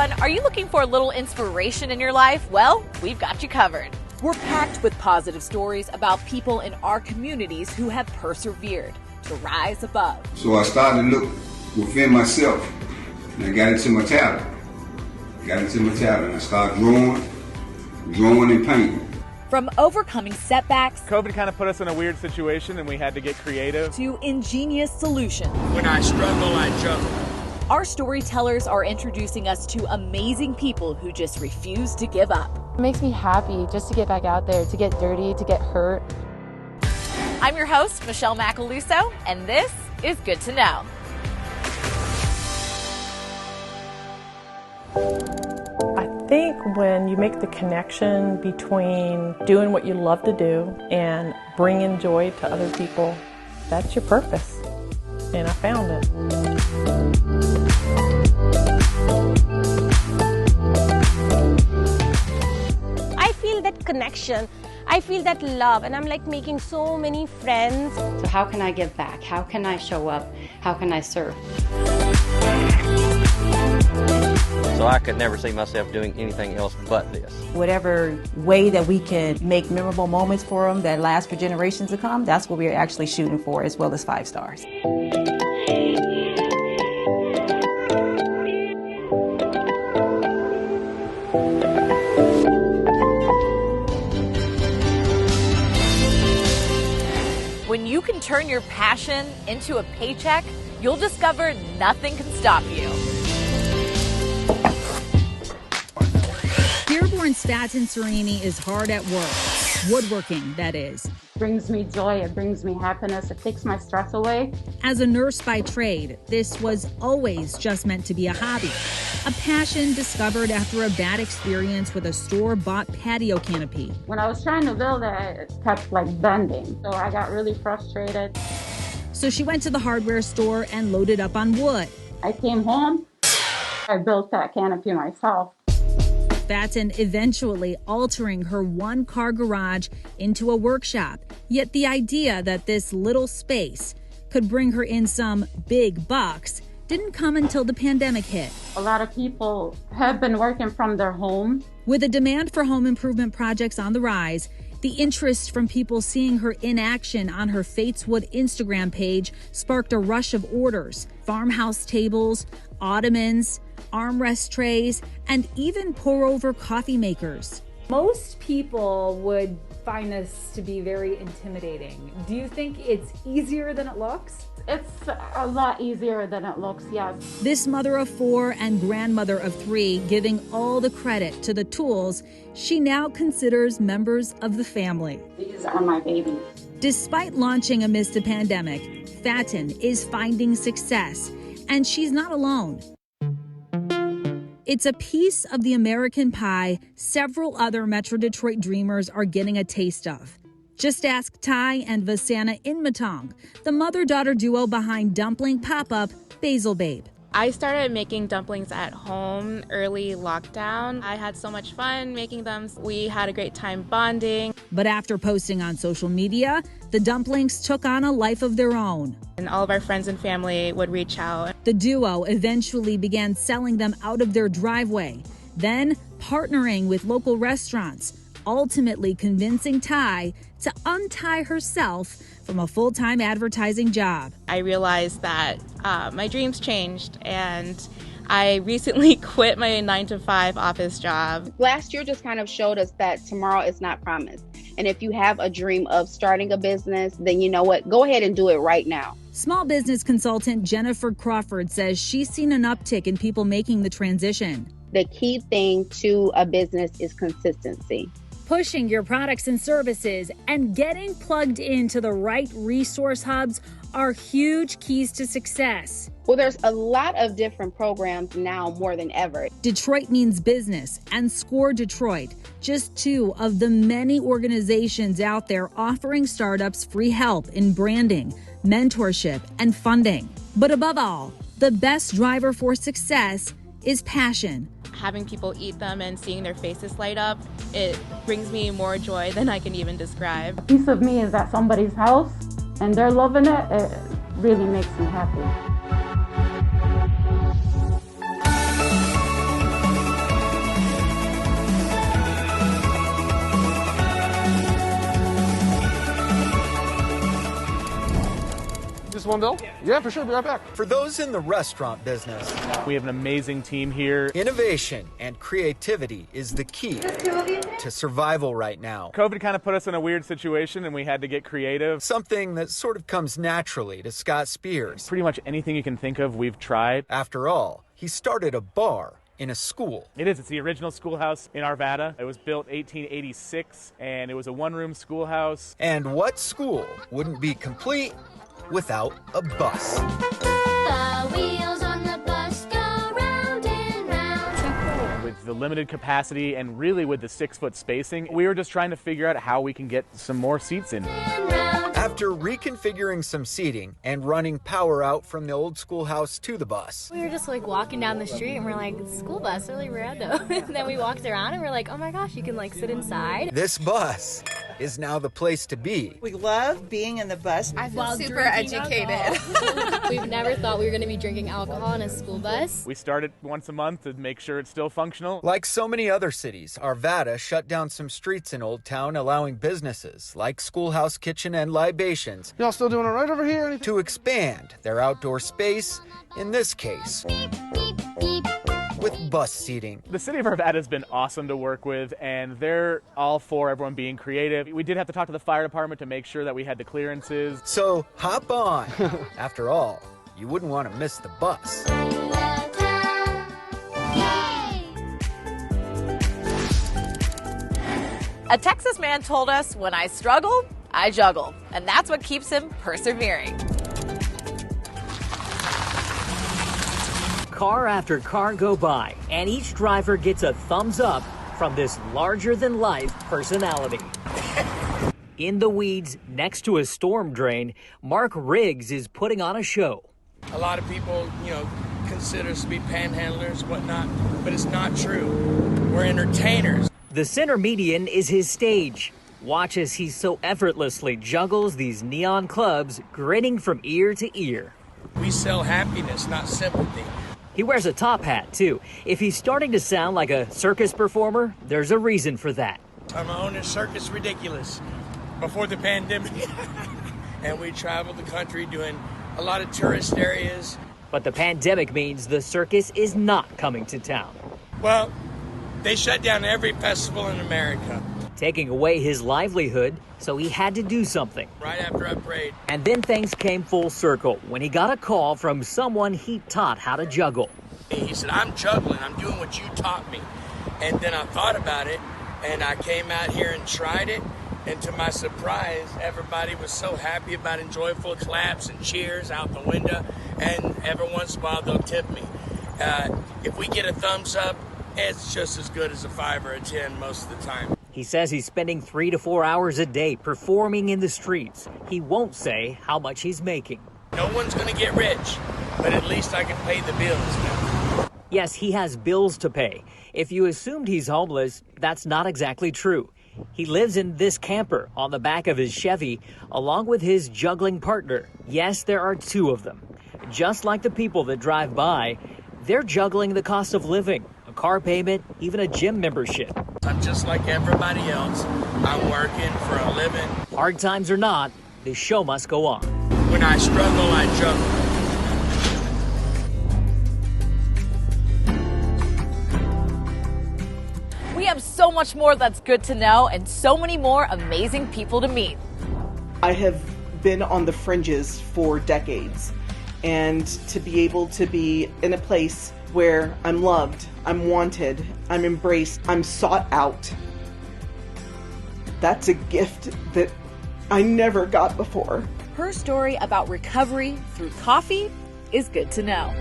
everyone. Are you looking for a little inspiration in your life? Well, we've got you covered. We're packed with positive stories about people in our communities who have persevered to rise above. So I started to look within myself, and I got into my talent. I started drawing and painting. From overcoming setbacks, COVID kind of put us in a weird situation and we had to get creative, to ingenious solutions. When I struggle, I juggle. Our storytellers are introducing us to amazing people who just refuse to give up. It makes me happy just to get back out there, to get dirty, to get hurt. I'm your host, Michelle Macaluso, and this is Good to Know. I think when you make the connection between doing what you love to do and bringing joy to other people, that's your purpose. And I found it. I feel that connection. I feel that love, and I'm like making so many friends. So how can I give back? How can I show up? How can I serve? So I could never see myself doing anything else but this. Whatever way that we can make memorable moments for them that last for generations to come, that's what we're actually shooting for, as well as 5 stars. When you can turn your passion into a paycheck, you'll discover nothing can stop you. Dearborn's Staten Sereni is hard at work. Woodworking, that is. Brings me joy, it brings me happiness, it takes my stress away. As a nurse by trade, this was always just meant to be a hobby. A passion discovered after a bad experience with a store-bought patio canopy. When I was trying to build it, it kept bending, so I got really frustrated. So she went to the hardware store and loaded up on wood. I came home, I built that canopy myself. Staten eventually altering her one-car garage into a workshop. Yet the idea that this little space could bring her in some big bucks didn't come until the pandemic hit. A lot of people have been working from their home. With a demand for home improvement projects on the rise, the interest from people seeing her in action on her Fateswood Instagram page sparked a rush of orders. Farmhouse tables, ottomans, armrest trays, and even pour-over coffee makers. Most people would find this to be very intimidating. Do you think it's easier than it looks? It's a lot easier than it looks, yes. This mother of 4 and grandmother of 3 giving all the credit to the tools she now considers members of the family. These are my babies. Despite launching amidst a pandemic, Staten is finding success, and she's not alone. It's a piece of the American pie several other Metro Detroit dreamers are getting a taste of. Just ask Ty and Vasana Inmatong, the mother-daughter duo behind dumpling pop-up Basil Babe. I started making dumplings at home early lockdown. I had so much fun making them. We had a great time bonding. But after posting on social media, the dumplings took on a life of their own. And all of our friends and family would reach out. The duo eventually began selling them out of their driveway, then partnering with local restaurants, ultimately convincing Ty to untie herself from a full-time advertising job. I realized that my dreams changed, and I recently quit my 9-to-5 office job. Last year just kind of showed us that tomorrow is not promised. And if you have a dream of starting a business, then you know what? Go ahead and do it right now. Small business consultant Jennifer Crawford says she's seen an uptick in people making the transition. The key thing to a business is consistency. Pushing your products and services and getting plugged into the right resource hubs are huge keys to success. Well, there's a lot of different programs now more than ever. Detroit Means Business and Score Detroit, just 2 of the many organizations out there offering startups free help in branding, mentorship, and funding. But above all, the best driver for success is passion. Having people eat them and seeing their faces light up, it brings me more joy than I can even describe. A piece of me is at somebody's house and they're loving it. It really makes me happy. this one bill? Yeah, for sure. Be right back. For those in the restaurant business, we have an amazing team here. Innovation and creativity is the key to survival right now. COVID kind of put us in a weird situation and we had to get creative. Something that sort of comes naturally to Scott Spears. Pretty much anything you can think of, we've tried. After all, he started a bar in a school. It is. It's the original schoolhouse in Arvada. It was built 1886, and it was a one-room schoolhouse. And what school wouldn't be complete without a bus? The wheels on the bus go round and round. With the limited capacity and really with the 6-foot spacing, we were just trying to figure out how we can get some more seats in. After reconfiguring some seating and running power out from the old schoolhouse to the bus. We were just like walking down the street and we're like, school bus, really rad though. And then we walked around and we're like, oh my gosh, you can like sit inside. This bus is now the place to be. We love being in the bus. I feel super educated. We've never thought we were going to be drinking alcohol in a school bus. We started once a month to make sure it's still functional. Like so many other cities, Arvada shut down some streets in Old Town, allowing businesses like Schoolhouse Kitchen and Libations. Y'all still doing it right over here? To expand their outdoor space, in this case, with bus seating. The city of Arvada has been awesome to work with, and they're all for everyone being creative. We did have to talk to the fire department to make sure that we had the clearances. So hop on. After all, you wouldn't want to miss the bus. A Texas man told us, when I struggle, I juggle. And that's what keeps him persevering. Car after car go by, and each driver gets a thumbs up from this larger-than-life personality. In the weeds, next to a storm drain, Mark Riggs is putting on a show. A lot of people, consider us to be panhandlers, whatnot, but it's not true. We're entertainers. The center median is his stage. Watch as he so effortlessly juggles these neon clubs, grinning from ear to ear. We sell happiness, not sympathy. He wears a top hat, too. If he's starting to sound like a circus performer, there's a reason for that. I'm owning Circus Ridiculous before the pandemic. And we traveled the country doing a lot of tourist areas. But the pandemic means the circus is not coming to town. Well, they shut down every festival in America. Taking away his livelihood, so he had to do something. Right after I prayed. And then things came full circle when he got a call from someone he taught how to juggle. He said, I'm juggling, I'm doing what you taught me. And then I thought about it, and I came out here and tried it. And to my surprise, everybody was so happy about it, joyful claps and cheers out the window. And every once in a while, they'll tip me. If we get a thumbs up, it's just as good as a 5 or a 10 most of the time. He says he's spending 3 to 4 hours a day performing in the streets. He won't say how much he's making. No one's going to get rich, but at least I can pay the bills now. Yes, he has bills to pay. If you assumed he's homeless, that's not exactly true. He lives in this camper on the back of his Chevy, along with his juggling partner. Yes, there are 2 of them. Just like the people that drive by, they're juggling the cost of living, a car payment, even a gym membership. I'm just like everybody else. I'm working for a living. Hard times or not, the show must go on. When I struggle, I juggle. We have so much more that's good to know and so many more amazing people to meet. I have been on the fringes for decades, and to be able to be in a place where I'm loved, I'm wanted, I'm embraced, I'm sought out, that's a gift that I never got before. Her story about recovery through coffee is good to know.